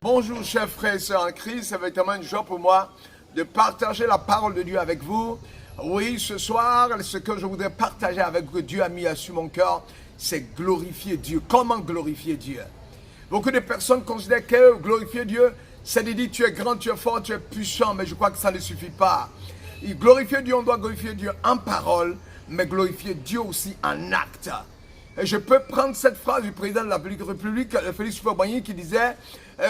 Bonjour chers frères et sœurs en Christ, c'est vraiment une joie pour moi de partager la parole de Dieu avec vous. Oui, ce soir, ce que je voudrais partager avec vous, que Dieu a mis sur mon cœur, c'est glorifier Dieu. Comment glorifier Dieu? Beaucoup de personnes considèrent que glorifier Dieu, c'est de dire tu es grand, tu es fort, tu es puissant, mais je crois que ça ne suffit pas. Et glorifier Dieu, on doit glorifier Dieu en parole, mais glorifier Dieu aussi en acte. Et je peux prendre cette phrase du président de la République, Félix Houphouët-Boigny, qui disait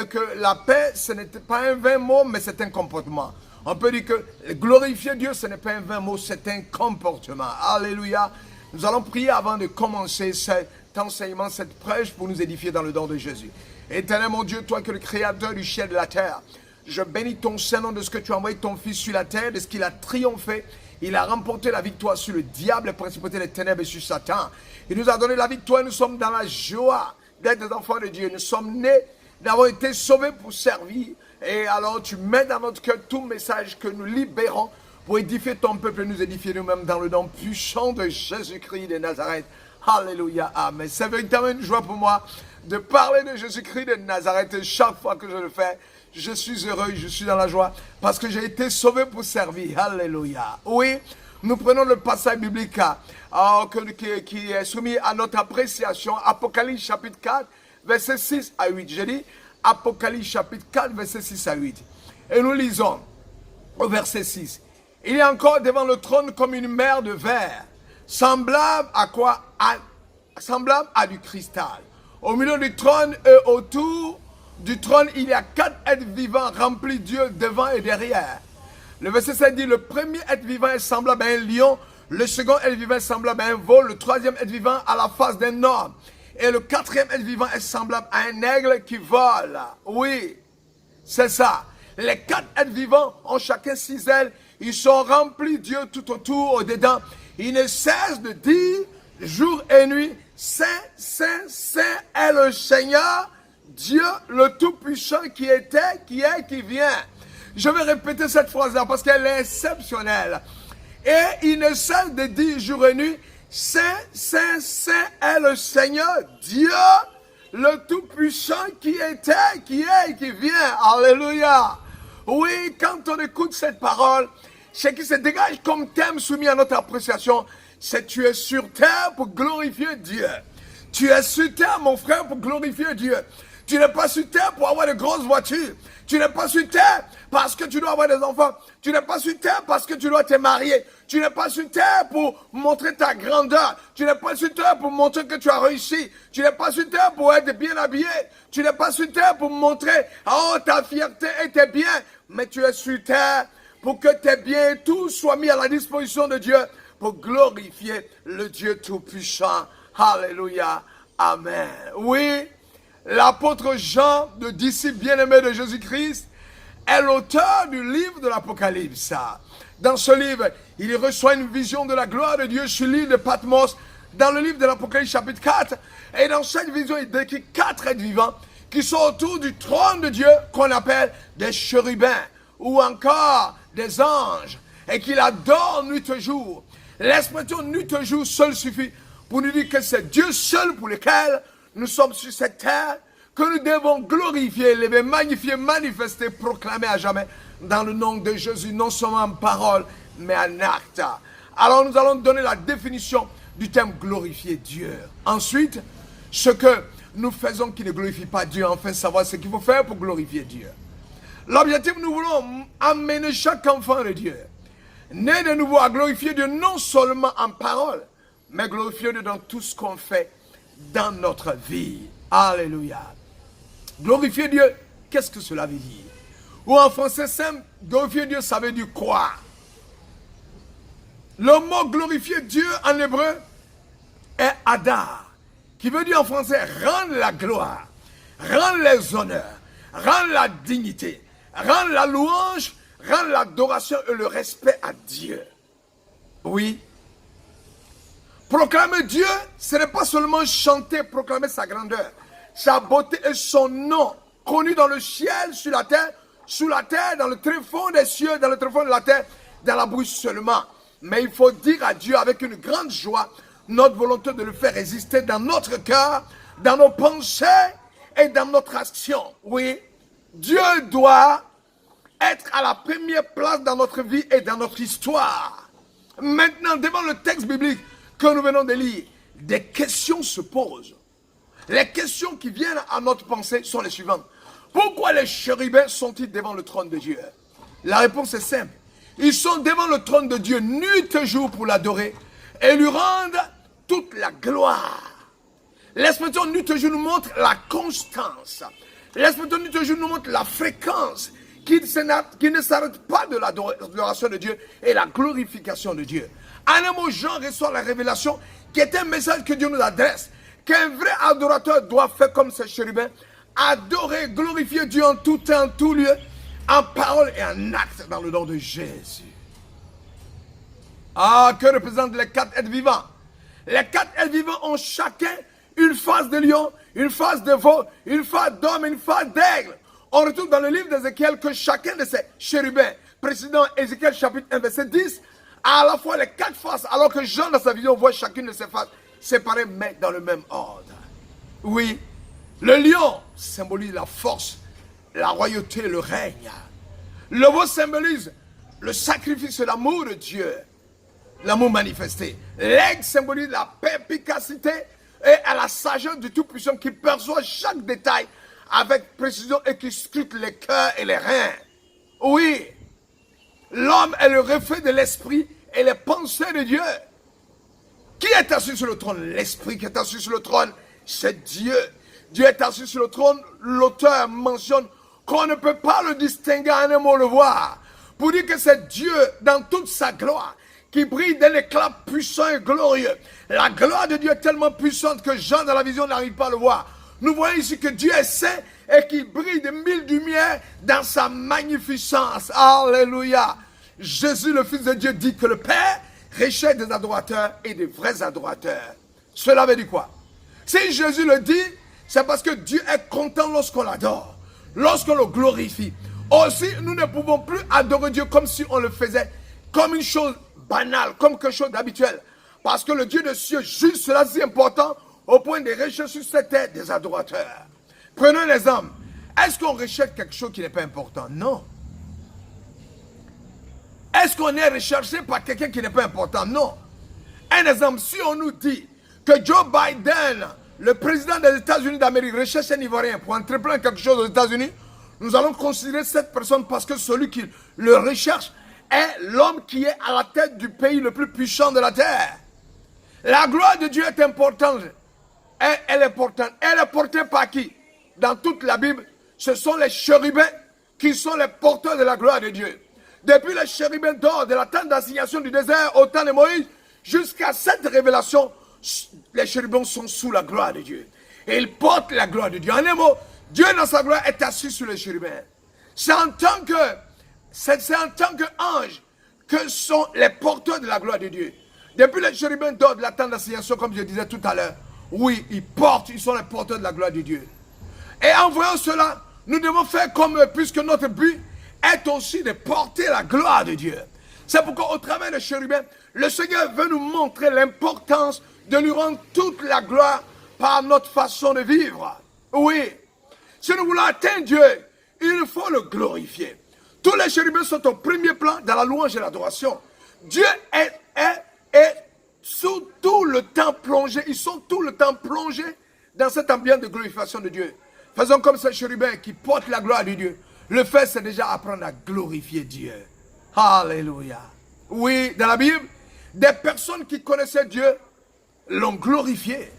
que la paix, ce n'était pas un vain mot, mais c'est un comportement. On peut dire que glorifier Dieu, ce n'est pas un vain mot, c'est un comportement. Alléluia. Nous allons prier avant de commencer cet enseignement, cette prêche pour nous édifier dans le don de Jésus. Éternel mon Dieu, toi que le créateur du ciel et de la terre, je bénis ton Saint-Nom de ce que tu as envoyé ton Fils sur la terre, de ce qu'il a triomphé. Il a remporté la victoire sur le diable, les principautés des ténèbres et sur Satan. Il nous a donné la victoire, nous sommes dans la joie d'être des enfants de Dieu. Nous sommes nés, d'avoir été sauvés pour servir. Et alors tu mets dans notre cœur tout message que nous libérons pour édifier ton peuple et nous édifier nous-mêmes dans le nom puissant de Jésus-Christ de Nazareth. Alléluia, amen. C'est véritablement une joie pour moi de parler de Jésus-Christ de Nazareth. Et chaque fois que je le fais, je suis heureux, je suis dans la joie parce que j'ai été sauvé pour servir. Alléluia. Oui, nous prenons le passage biblique qui est soumis à notre appréciation. Apocalypse chapitre 4, verset 6 à 8. J'ai dit Apocalypse chapitre 4, verset 6 à 8. Et nous lisons au verset 6. Il est encore devant le trône comme une mer de verre, semblable à quoi? Semblable à du cristal. Au milieu du trône et autour du trône, il y a 4 êtres vivants remplis Dieu devant et derrière. Le verset 7 dit, le premier être vivant est semblable à un lion, le second être vivant est semblable à un vol, le troisième être vivant à la face d'un homme, et le quatrième être vivant est semblable à un aigle qui vole. Oui, c'est ça. Les 4 êtres vivants ont chacun 6 ailes, ils sont remplis Dieu tout autour, au-dedans. Ils ne cessent de dire, jour et nuit, Saint, Saint, Saint est le Seigneur, Dieu le Tout-Puissant qui était, qui est, qui vient. Je vais répéter cette phrase-là parce qu'elle est exceptionnelle. Et il ne cesse de dire jour et nuit, Saint, Saint, Saint est le Seigneur, Dieu le Tout-Puissant qui était, qui est et qui vient. Alléluia. Oui, quand on écoute cette parole, ce qui se dégage comme thème soumis à notre appréciation, c'est tu es sur terre pour glorifier Dieu. Tu es sur terre, mon frère, pour glorifier Dieu. Tu n'es pas sur terre pour avoir de grosses voitures. Tu n'es pas sur terre parce que tu dois avoir des enfants. Tu n'es pas sur terre parce que tu dois te marier. Tu n'es pas sur terre pour montrer ta grandeur. Tu n'es pas sur terre pour montrer que tu as réussi. Tu n'es pas sur terre pour être bien habillé. Tu n'es pas sur terre pour montrer ta fierté et tes biens. Mais tu es sur terre pour que tes biens et tout soient mis à la disposition de Dieu pour glorifier le Dieu Tout-Puissant. Alléluia. Amen. Oui. L'apôtre Jean, le disciple bien-aimé de Jésus-Christ, est l'auteur du livre de l'Apocalypse. Dans ce livre, il reçoit une vision de la gloire de Dieu sur l'île de Patmos, dans le livre de l'Apocalypse chapitre 4. Et dans cette vision, il décrit 4 êtres vivants qui sont autour du trône de Dieu, qu'on appelle des chérubins, ou encore des anges, et qu'il adore nuit et jour. L'expression nuit et jour seul suffit pour nous dire que c'est Dieu seul pour lequel nous sommes sur cette terre, que nous devons glorifier, élever, magnifier, manifester, proclamer à jamais dans le nom de Jésus, non seulement en parole, mais en acte. Alors nous allons donner la définition du terme glorifier Dieu. Ensuite, ce que nous faisons qui ne glorifie pas Dieu, enfin savoir ce qu'il faut faire pour glorifier Dieu. L'objectif, nous voulons amener chaque enfant de Dieu, né de nouveau, à glorifier Dieu non seulement en parole, mais glorifier Dieu dans tout ce qu'on fait dans notre vie. Alléluia. Glorifier Dieu, qu'est-ce que cela veut dire? Ou en français simple, glorifier Dieu, ça veut dire quoi? Le mot glorifier Dieu en hébreu est adar, qui veut dire en français rendre la gloire, rendre les honneurs, rendre la dignité, rendre la louange, rendre l'adoration et le respect à Dieu. Oui. Proclamer Dieu, ce n'est pas seulement chanter, proclamer sa grandeur, sa beauté et son nom, connu dans le ciel, sur la terre, sous la terre, dans le tréfonds des cieux, dans le tréfonds de la terre, dans la bouche seulement. Mais il faut dire à Dieu avec une grande joie notre volonté de le faire résister dans notre cœur, dans nos pensées et dans notre action. Oui, Dieu doit être à la première place dans notre vie et dans notre histoire. Maintenant, devant le texte biblique que nous venons de lire, des questions se posent. Les questions qui viennent à notre pensée sont les suivantes. Pourquoi les chérubins sont-ils devant le trône de Dieu? La réponse est simple. Ils sont devant le trône de Dieu nuit et jour pour l'adorer et lui rendre toute la gloire. L'expression nuit et jour nous montre la constance. L'expression nuit et jour nous montre la fréquence qui ne s'arrête pas de l'adoration de Dieu et la glorification de Dieu. En un mot, Jean reçoit la révélation qui est un message que Dieu nous adresse, qu'un vrai adorateur doit faire comme ces chérubins, adorer, glorifier Dieu en tout temps, en tout lieu, en parole et en acte, dans le nom de Jésus. Ah, que représentent les 4 êtres vivants? Les 4 êtres vivants ont chacun une face de lion, une face de veau, une face d'homme et une face d'aigle. On retrouve dans le livre d'Ézéchiel que chacun de ces chérubins, précédent Ézéchiel chapitre 1 verset 10, a à la fois les 4 faces, alors que Jean dans sa vision voit chacune de ces faces séparées mais dans le même ordre. Oui, le lion symbolise la force, la royauté, le règne. Le veau symbolise le sacrifice et l'amour de Dieu, l'amour manifesté. L'aigle symbolise la perspicacité et à la sagesse du Tout-Puissant qui perçoit chaque détail avec précision et qui scrute les cœurs et les reins. Oui, l'homme est le reflet de l'esprit et les pensées de Dieu. Qui est assis sur le trône? L'esprit qui est assis sur le trône, c'est Dieu. Dieu est assis sur le trône. L'auteur mentionne qu'on ne peut pas le distinguer en un mot, le voir. Pour dire que c'est Dieu dans toute sa gloire qui brille d'un éclat puissant et glorieux. La gloire de Dieu est tellement puissante que Jean dans la vision n'arrive pas à le voir. Nous voyons ici que Dieu est saint et qu'il brille de 1000 lumières dans sa magnificence. Alléluia. Jésus, le Fils de Dieu, dit que le Père recherche des adorateurs et des vrais adorateurs. Cela veut dire quoi? Si Jésus le dit, c'est parce que Dieu est content lorsqu'on l'adore, lorsqu'on le glorifie. Aussi, nous ne pouvons plus adorer Dieu comme si on le faisait comme une chose banale, comme quelque chose d'habituel. Parce que le Dieu de cieux juge cela si important au point de rechercher sur cette terre des adorateurs. Prenons un exemple. Est-ce qu'on recherche quelque chose qui n'est pas important? Non. Est-ce qu'on est recherché par quelqu'un qui n'est pas important? Non. Un exemple, si on nous dit que Joe Biden, le président des États-Unis d'Amérique, recherche un Ivoirien pour entreprendre quelque chose aux États-Unis, nous allons considérer cette personne parce que celui qui le recherche est l'homme qui est à la tête du pays le plus puissant de la terre. La gloire de Dieu est importante. Elle est importante. Elle est portée par qui? Dans toute la Bible, ce sont les chérubins qui sont les porteurs de la gloire de Dieu. Depuis les chérubins d'or de la tente d'assignation du désert au temps de Moïse, jusqu'à cette révélation, les chérubins sont sous la gloire de Dieu. Et ils portent la gloire de Dieu. En un mot, Dieu dans sa gloire est assis sur les chérubins. C'est en tant qu'ange que sont les porteurs de la gloire de Dieu. Depuis les chérubins d'or de la tente d'assignation, comme je disais tout à l'heure, oui, ils sont les porteurs de la gloire de Dieu. Et en voyant cela, nous devons faire comme eux, puisque notre but est aussi de porter la gloire de Dieu. C'est pourquoi au travers des chérubins, le Seigneur veut nous montrer l'importance de lui rendre toute la gloire par notre façon de vivre. Oui, si nous voulons atteindre Dieu, il faut le glorifier. Tous les chérubins sont au premier plan dans la louange et l'adoration. Dieu est sous tout le temps plongé, ils sont tout le temps plongés dans cette ambiance de glorification de Dieu. Faisons comme ces chérubins qui portent la gloire de Dieu. Le fait, c'est déjà apprendre à glorifier Dieu. Alléluia. Oui, dans la Bible, des personnes qui connaissaient Dieu l'ont glorifié.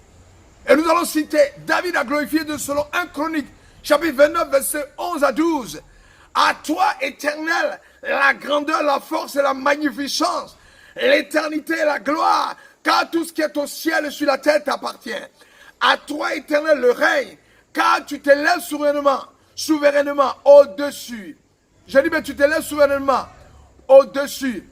Et nous allons citer, David a glorifié Dieu selon 1 Chronique, chapitre 29, versets 11 à 12. À toi, Éternel, la grandeur, la force et la magnificence, l'éternité et la gloire, car tout ce qui est au ciel et sur la terre t'appartient. À toi, Éternel, le règne, car tu te lèves souverainement au-dessus. Je dis, mais tu te lèves souverainement au-dessus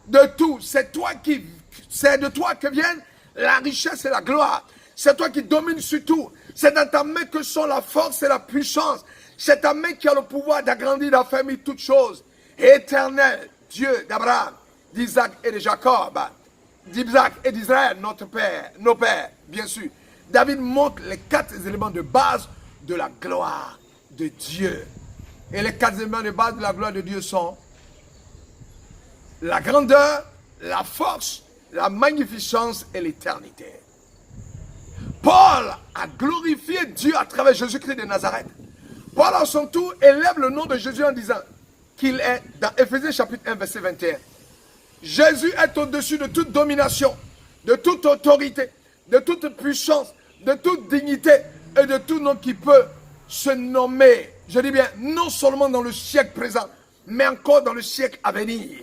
de tout. C'est de toi que viennent la richesse et la gloire. C'est toi qui domines sur tout. C'est dans ta main que sont la force et la puissance. C'est ta main qui a le pouvoir d'agrandir, d'affermir toutes choses. Éternel, Dieu d'Abraham, d'Isaac et de Jacob, d'Isaac et d'Israël, notre Père, nos pères, bien sûr. David montre les 4 éléments de base de la gloire de Dieu. Et les 4 éléments de base de la gloire de Dieu sont la grandeur, la force, la magnificence et l'éternité. Paul a glorifié Dieu à travers Jésus-Christ de Nazareth. Paul, à son tour, élève le nom de Jésus en disant qu'il est, dans Éphésiens chapitre 1, verset 21, Jésus est au-dessus de toute domination, de toute autorité, de toute puissance, de toute dignité et de tout nom qui peut se nommer. Je dis bien, non seulement dans le siècle présent, mais encore dans le siècle à venir.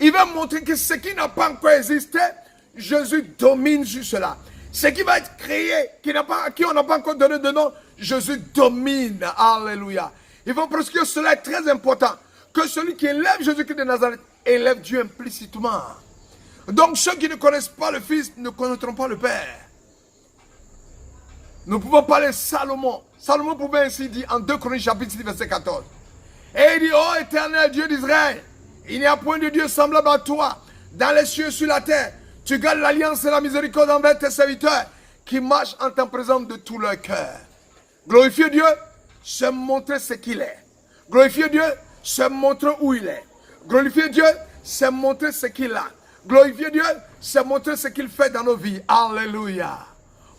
Il va montrer que ce qui n'a pas encore existé, Jésus domine sur cela. Ce qui va être créé, à qui on n'a pas encore donné de nom, Jésus domine. Alléluia. Il faut parce que cela est très important. Que celui qui élève Jésus-Christ de Nazareth élève Dieu implicitement. Donc ceux qui ne connaissent pas le Fils ne connaîtront pas le Père. Nous pouvons parler Salomon. Salomon pouvait ainsi dire en 2 Chroniques chapitre 6 verset 14. Et il dit, ô éternel Dieu d'Israël, il n'y a point de Dieu semblable à toi, dans les cieux, sur la terre. Tu gardes l'alliance et la miséricorde envers tes serviteurs, qui marchent en ta présence de tout leur cœur. Glorifier Dieu, c'est montrer ce qu'il est. Glorifier Dieu, c'est montrer où il est. Glorifier Dieu, c'est montrer ce qu'il a. Glorifier Dieu, c'est montrer ce qu'il fait dans nos vies. Alléluia.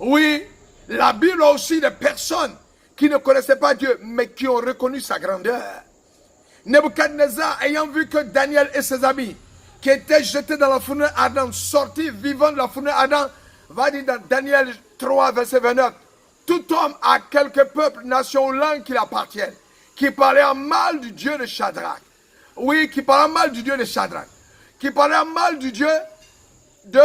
Oui, la Bible a aussi des personnes qui ne connaissaient pas Dieu, mais qui ont reconnu sa grandeur. Nebuchadnezzar, ayant vu que Daniel et ses amis, qui étaient jetés dans la fournaise ardente, sortis vivants de la fournaise ardente, va dire dans Daniel 3, verset 29, tout homme a quelque peuple, nation ou langue qui l'appartiennent, qui parlait en mal du Dieu de Shadrach. Oui, qui parlait en mal du Dieu de Shadrach, qui parlait en mal du Dieu de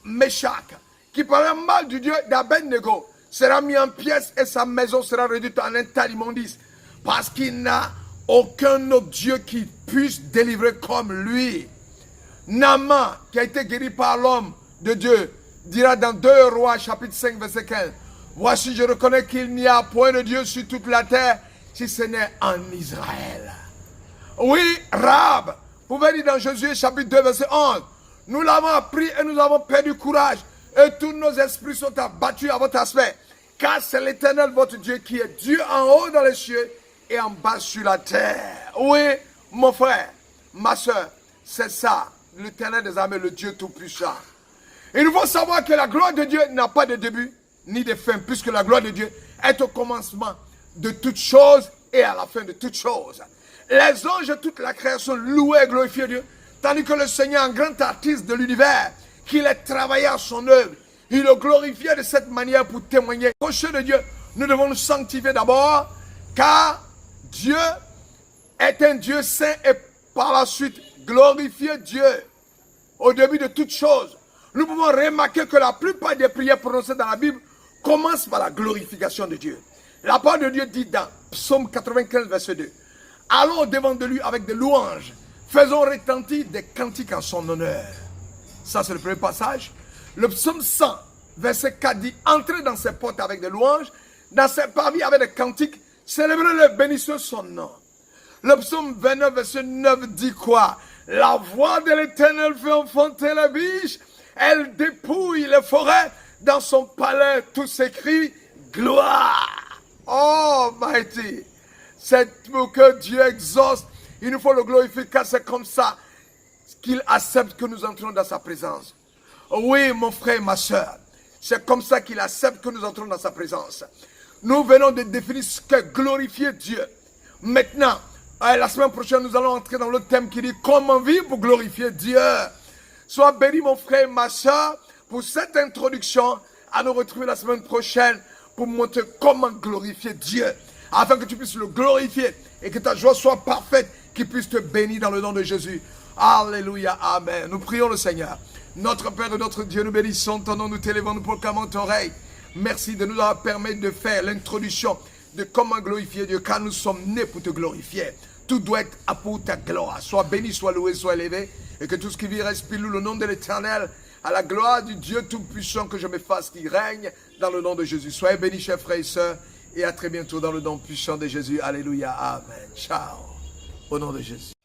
Meshach, qui parlait en mal du Dieu d'Abednego, sera mis en pièces et sa maison sera réduite en un tas d'immondices, parce qu'il n'a aucun autre Dieu qui puisse délivrer comme lui. Naaman, qui a été guéri par l'homme de Dieu, dira dans 2 Rois, chapitre 5, verset 15, voici, je reconnais qu'il n'y a point de Dieu sur toute la terre, si ce n'est en Israël. Oui, Rahab, vous pouvez dire dans Josué, chapitre 2, verset 11, nous l'avons appris et nous avons perdu courage, et tous nos esprits sont abattus à votre aspect, car c'est l'Éternel, votre Dieu, qui est Dieu en haut dans les cieux et en bas sur la terre. Oui, mon frère, ma soeur, c'est ça, l'Éternel des armées, le Dieu tout-puissant. Il faut savoir que la gloire de Dieu n'a pas de début ni de fin, puisque la gloire de Dieu est au commencement de toutes choses et à la fin de toutes choses. Les anges et toute la création louaient et glorifiaient Dieu, tandis que le Seigneur, un grand artiste de l'univers, qu'il ait travaillé à son œuvre, il le glorifiait de cette manière pour témoigner. Au chef de Dieu, nous devons nous sanctifier d'abord, car Dieu est un Dieu saint et par la suite glorifier Dieu au début de toutes choses. Nous pouvons remarquer que la plupart des prières prononcées dans la Bible commencent par la glorification de Dieu. La parole de Dieu dit dans Psaume 95, verset 2, allons au-devant de lui avec des louanges, faisons retentir des cantiques en son honneur. Ça, c'est le premier passage. Le psaume 100, verset 4 dit, entrez dans ses portes avec des louanges, dans ses parvis avec des cantiques, célébrez-le, bénissez son nom. Le psaume 29, verset 9 dit quoi? La voix de l'Éternel fait enfanter la biche, elle dépouille les forêts, dans son palais tout s'écrie gloire. Oh, mighty! C'est pour que Dieu exauce, il nous faut le glorifier, car c'est comme ça qu'il accepte que nous entrons dans sa présence. Oui, mon frère, ma soeur, c'est comme ça qu'il accepte que nous entrons dans sa présence. Nous venons de définir ce qu'est glorifier Dieu. Maintenant, la semaine prochaine, nous allons entrer dans le thème qui dit comment vivre pour glorifier Dieu. Sois béni, mon frère, ma soeur, pour cette introduction. À nous retrouver la semaine prochaine pour montrer comment glorifier Dieu, afin que tu puisses le glorifier et que ta joie soit parfaite, qu'il puisse te bénir dans le nom de Jésus. Alléluia, amen. Nous prions le Seigneur. Notre Père et notre Dieu, nous bénissons ton nom, nous t'élevons, nous proclamons ton règne. Merci de nous avoir permis de faire l'introduction de comment glorifier Dieu, car nous sommes nés pour te glorifier. Tout doit être pour ta gloire. Sois béni, sois loué, sois élevé, et que tout ce qui vit respire loue le nom de l'Éternel, à la gloire du Dieu Tout-Puissant, que je me fasse qui règne dans le nom de Jésus. Soyez bénis, chers frères et sœurs, et à très bientôt dans le nom puissant de Jésus. Alléluia, amen. Ciao. Au nom de Jésus.